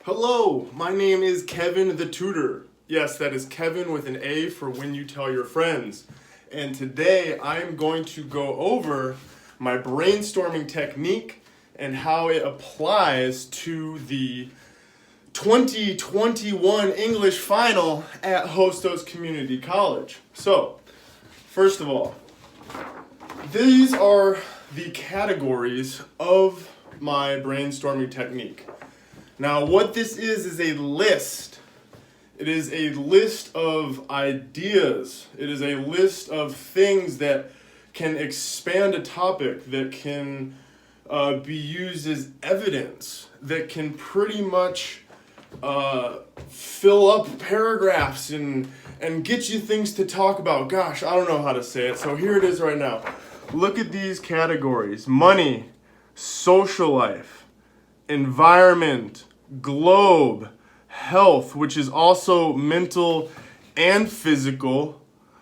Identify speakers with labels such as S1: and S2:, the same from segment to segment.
S1: Hello, my name is Kevin the Tutor. Yes, that is Kevin with an A for when you tell your friends. And today I am going to go over my brainstorming technique and how it applies to the 2021 English final at Hostos Community College. So, first of all, these are the categories of my brainstorming technique. Now, what this is a list. It is a list of ideas. It is a list of things that can expand a topic, that can be used as evidence, that can pretty much fill up paragraphs and get you things to talk about. Gosh, I don't know how to say it, so here it is right now. Look at these categories: money, social life, environment, globe, health, which is also mental and physical,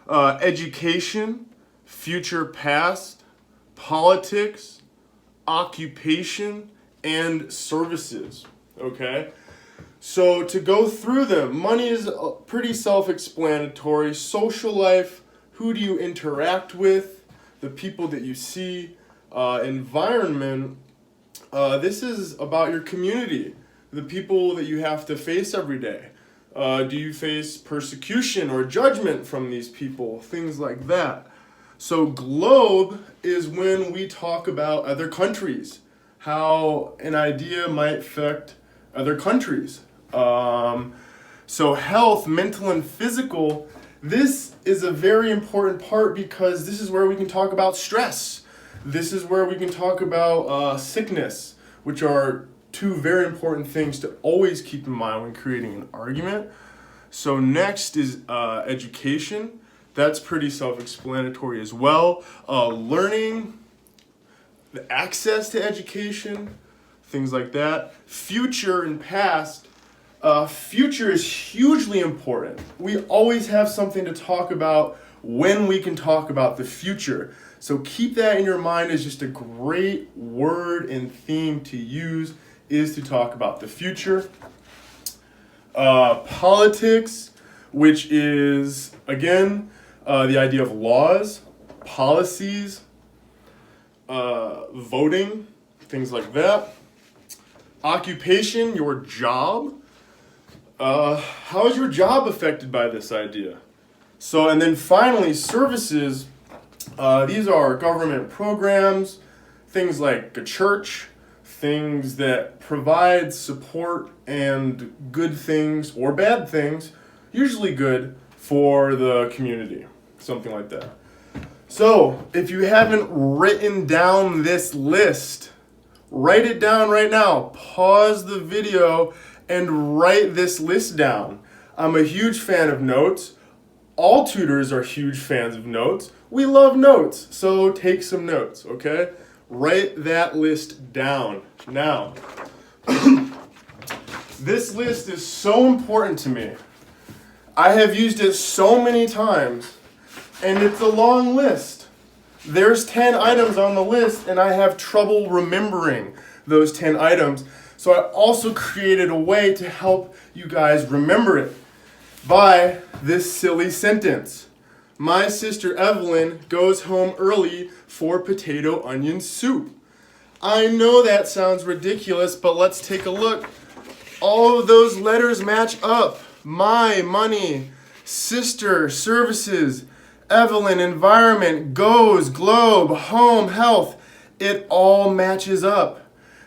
S1: education, future past, politics, occupation, and services. Okay? So to go through them, money is pretty self-explanatory. Social life, who do you interact with? The people that you see. Environment, this is about your community, the people that you have to face every day. Do you face persecution or judgment from these people? Things like that. So globe is when we talk about other countries, how an idea might affect other countries. So health, mental and physical, this is a very important part because this is where we can talk about stress. This is where we can talk about sickness, which are two very important things to always keep in mind when creating an argument. So next is education. That's pretty self-explanatory as well. Learning, the access to education, things like that. Future and past. Future is hugely important. We always have something to talk about when we can talk about the future. So keep that in your mind as just a great word and theme to use, is to talk about the future. Politics, which is, again, the idea of laws, policies, voting, things like that. Occupation, your job. How is your job affected by this idea? So, and then finally, services. These are government programs, things like a church, things that provide support and good things or bad things, usually good, for the community, something like that. So, if you haven't written down this list, write it down right now. Pause the video and write this list down. I'm a huge fan of notes. All tutors are huge fans of notes. We love notes, so take some notes, okay? Write that list down. Now, this list is so important to me. I have used it so many times, and it's a long list. There's 10 items on the list, and I have trouble remembering those 10 items. So I also created a way to help you guys remember it by this silly sentence. My sister Evelyn goes home early for potato onion soup. I know that sounds ridiculous, but let's take a look. All of those letters match up. My, money, sister, services, Evelyn, environment, goes, globe, home, health. It all matches up.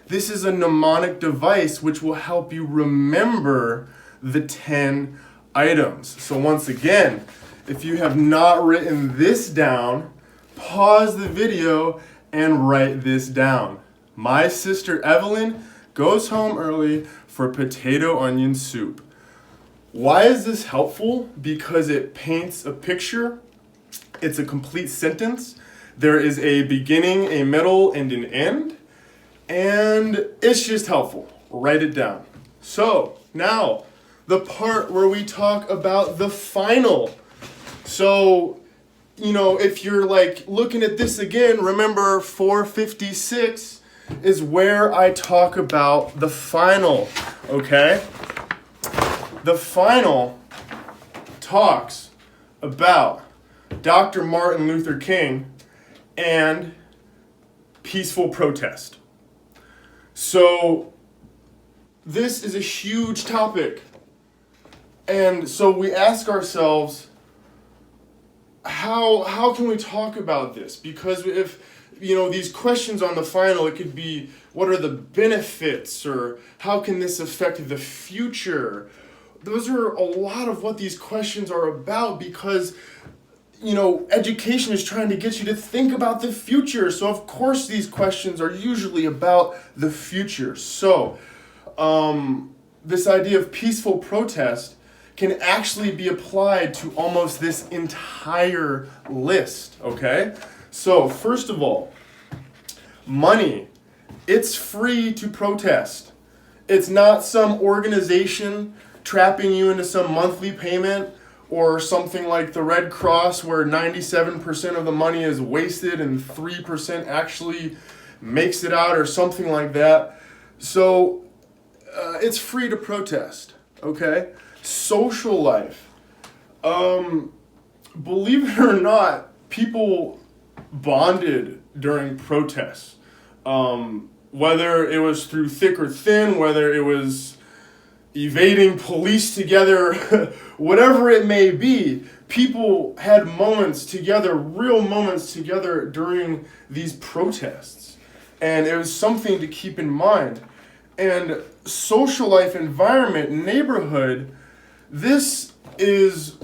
S1: This is a mnemonic device which will help you remember the 10 items. So once again, if you have not written this down, pause the video and write this down. My sister Evelyn goes home early for potato onion soup. Why is this helpful? Because it paints a picture. It's a complete sentence. There is a beginning, a middle, and an end. And it's just helpful. Write it down. So now, the part where we talk about the final. So, if you're like looking at this again, remember 456 is where I talk about the final, okay? The final talks about Dr. Martin Luther King and peaceful protest. So this is a huge topic. And so we ask ourselves, how can we talk about this? Because if, these questions on the final, it could be, what are the benefits, or how can this affect the future? Those are a lot of what these questions are about, because education is trying to get you to think about the future. So of course these questions are usually about the future. So this idea of peaceful protest can actually be applied to almost this entire list, okay? So first of all, money. It's free to protest. It's not some organization trapping you into some monthly payment, or something like the Red Cross where 97% of the money is wasted and 3% actually makes it out, or something like that. So it's free to protest, okay? Social life. Believe it or not, people bonded during protests. Whether it was through thick or thin, whether it was evading police together, whatever it may be, people had moments together, real moments together during these protests. And it was something to keep in mind. And social life, environment, neighborhood, this is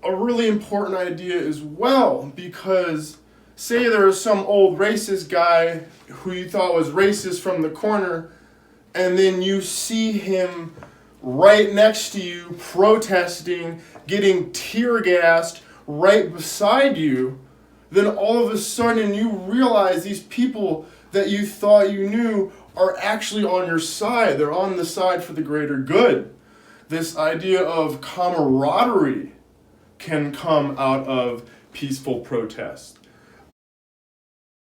S1: a really important idea as well, because say there was some old racist guy who you thought was racist from the corner, and then you see him right next to you protesting, getting tear gassed right beside you, then all of a sudden you realize these people that you thought you knew are actually on your side. They're on the side for the greater good. This idea of camaraderie can come out of peaceful protest.